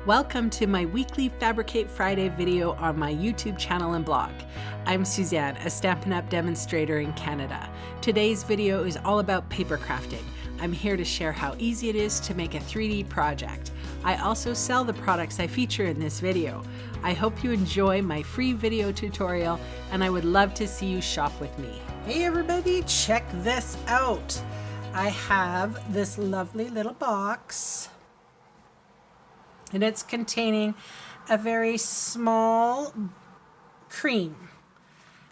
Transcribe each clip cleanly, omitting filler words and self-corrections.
Welcome to my weekly Fabricate Friday video on my YouTube channel and blog. I'm Suzanne, a Stampin' Up! Demonstrator in Canada. Today's video is all about paper crafting. I'm here to share how easy it is to make a 3D project. I also sell the products I feature in this video. I hope you enjoy my free video tutorial, and I would love to see you shop with me. Hey everybody, check this out. I have this lovely little box, and it's containing a very small cream.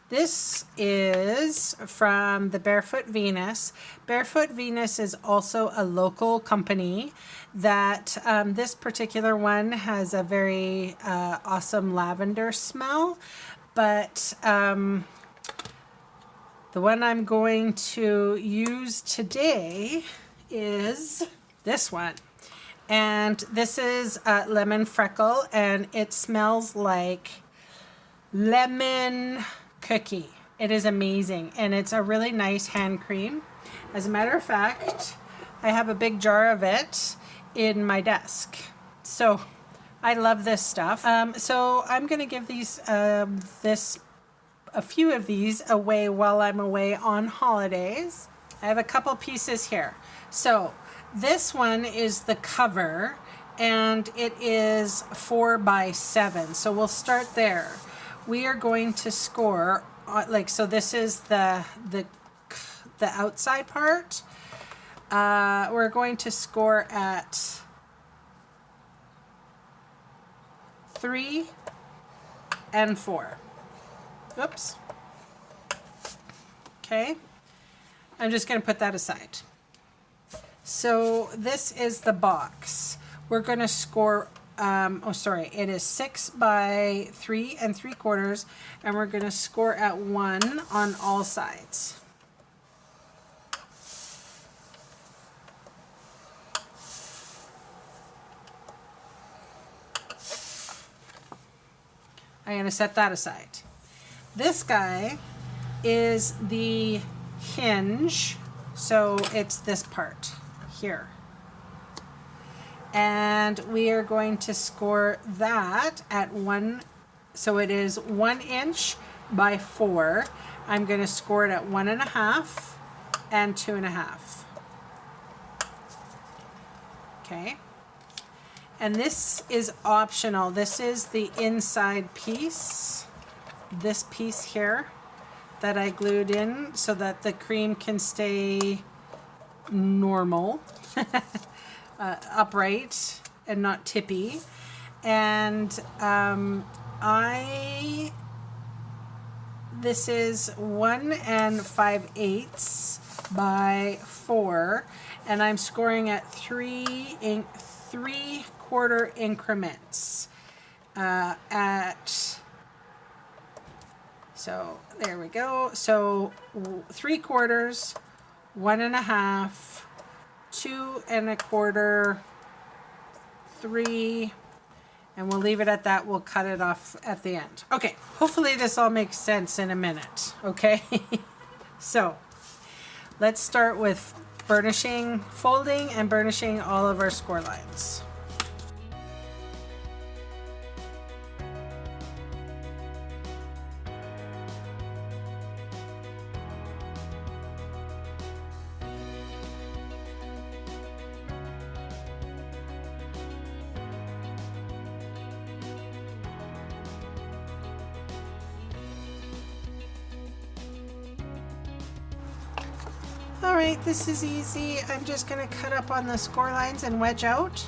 This is from the Barefoot Venus. Barefoot Venus is also a local company that this particular one has a very awesome lavender smell, but the one I'm going to use today is this one. And this is Lemon Freckle, and it smells like lemon cookie. It is amazing, and it's a really nice hand cream. As a matter of fact, I have a big jar of it in my desk. So I love this stuff. So I'm going to give these a few of these away while I'm away on holidays. I have a couple pieces here. So this one is the cover, and it is 4 by 7. So we'll start there. We are going to score so this is the outside part. We're going to score at 3 and 4. Oops. Okay. I'm just going to put that aside. So this is the box. We're going to score, it is 6 by 3 3/4, and we're going to score at 1 on all sides. I'm going to set that aside. This guy is the hinge, so it's this part here. And we are going to score that at 1, so it is 1 inch by 4. I'm going to score it at 1.5 and 2.5. Okay. And this is optional. This is the inside piece, this piece here that I glued in so that the cream can stay normal, upright and not tippy. And this is 1 5/8 by 4, and I'm scoring at 3/4 increments. So there we go. So 3/4, 1.5, 2 1/4, 3, and we'll leave it at that. We'll cut it off at the end. Okay, hopefully this all makes sense in a minute, okay? So let's start with burnishing, folding and burnishing all of our score lines. Alright, this is easy. I'm just going to cut up on the score lines and wedge out.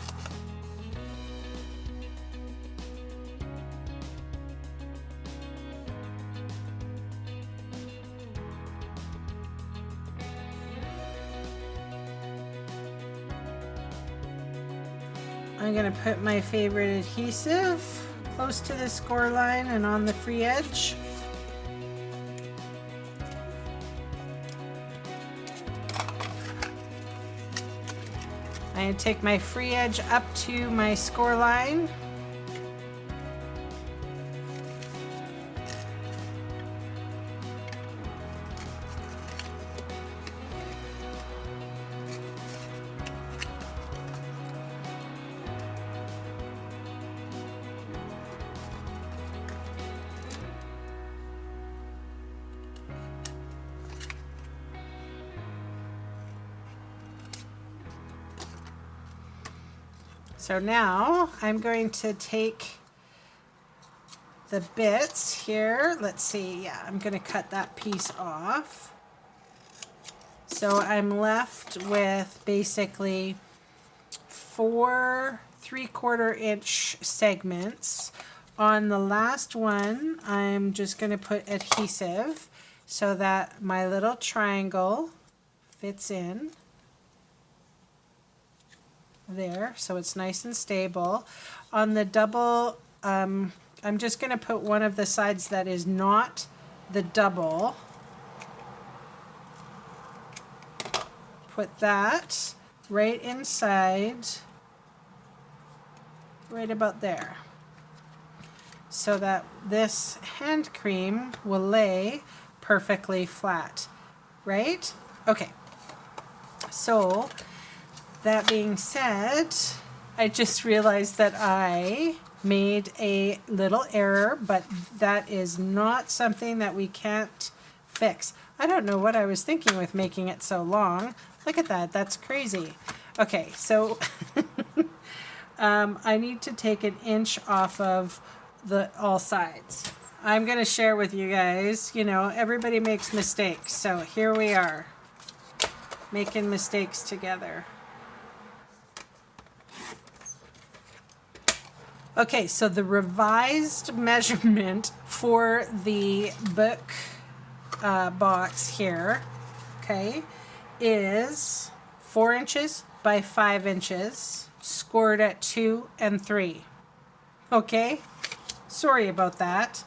I'm going to put my favorite adhesive close to the score line and on the free edge. I'm going to take my free edge up to my score line. So now I'm going to take the bits here. Let's see, yeah, I'm going to cut that piece off. So I'm left with basically 4 3/4 inch segments. On the last one, I'm just going to put adhesive so that my little triangle fits in there, so it's nice and stable. On the double, I'm just going to put one of the sides that is not the double. Put that right inside, right about there, so that this hand cream will lay perfectly flat, right? Okay, so that being said, I just realized that I made a little error, but that is not something that we can't fix. I don't know what I was thinking with making it so long. Look at that, that's crazy. Okay, so I need to take 1 inch off of all sides. I'm gonna share with you guys, you know, everybody makes mistakes. So here we are, making mistakes together. Okay, so the revised measurement for the book box here, okay, is 4 inches by 5 inches, scored at 2 and 3. Okay, sorry about that.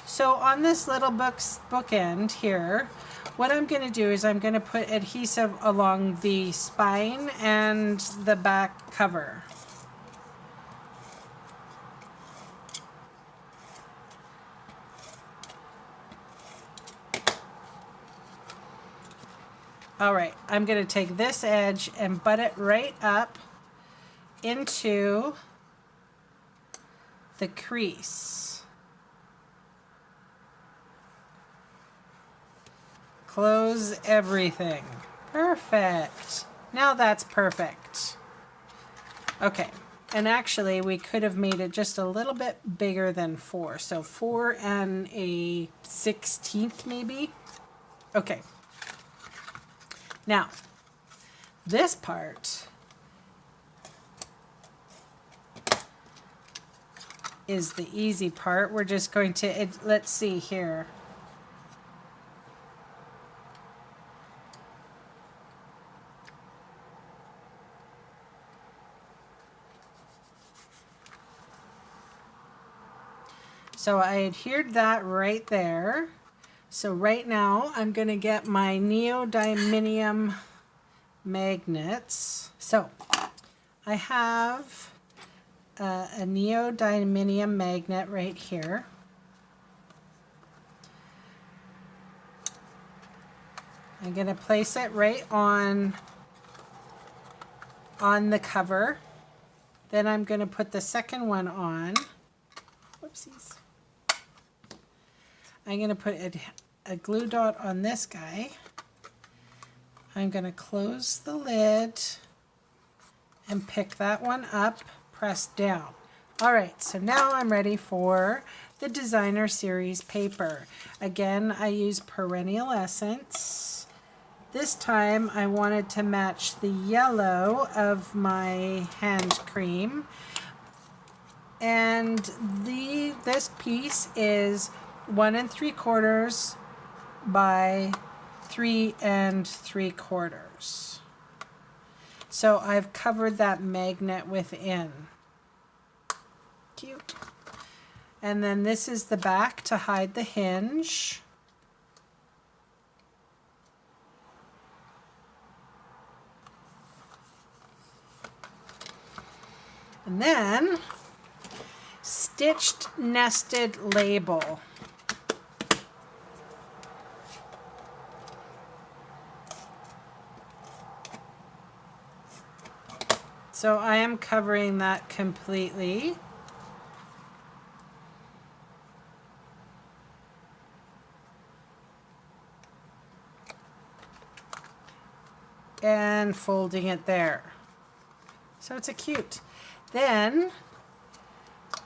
So on this little bookend here, what I'm going to do is I'm going to put adhesive along the spine and the back cover. All right, I'm going to take this edge and butt it right up into the crease. Close everything. Perfect. Now that's perfect. Okay, and actually we could have made it just a little bit bigger than 4. So 4 and a 1/16 maybe. Okay. Now, this part is the easy part. We're just going to, let's see here. So I adhered that right there. So right now I'm going to get my neodymium magnets. So I have a neodymium magnet right here. I'm going to place it right on the cover. Then I'm going to put the second one on. Whoopsies. I'm going to put a glue dot on this guy. I'm going to close the lid and pick that one up, press down. All right, so now I'm ready for the Designer Series paper. Again, I use Perennial Essence. This time I wanted to match the yellow of my hand cream. And this piece is 1 3/4 by 3 3/4. So I've covered that magnet within. Cute. And then this is the back to hide the hinge. And then stitched nested label. So I am covering that completely. And folding it there. So it's a cute. Then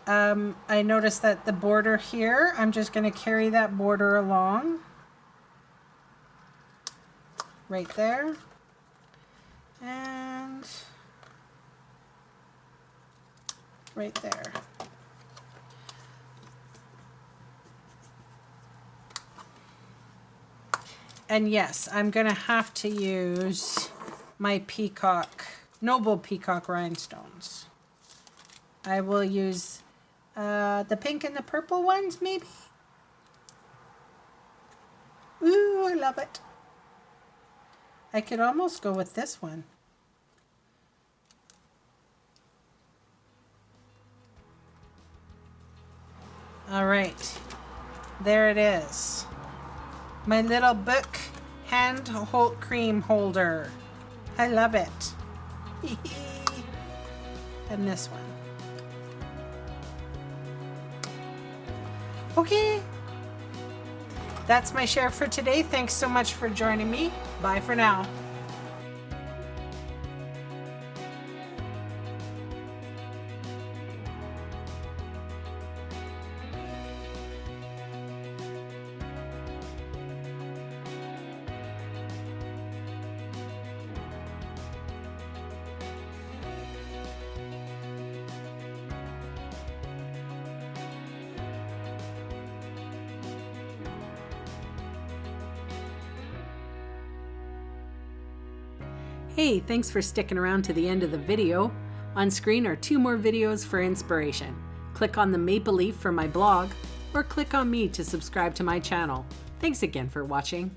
I noticed that the border here, I'm just going to carry that border along right there, and right there. And yes, I'm going to have to use my Noble Peacock rhinestones. I will use the pink and the purple ones, maybe. Ooh, I love it. I could almost go with this one. All right, there it is. My little book hand cream holder. I love it. And this one. Okay. That's my share for today. Thanks so much for joining me. Bye for now. Hey, thanks for sticking around to the end of the video. On screen are 2 more videos for inspiration. Click on the maple leaf for my blog, or click on me to subscribe to my channel. Thanks again for watching.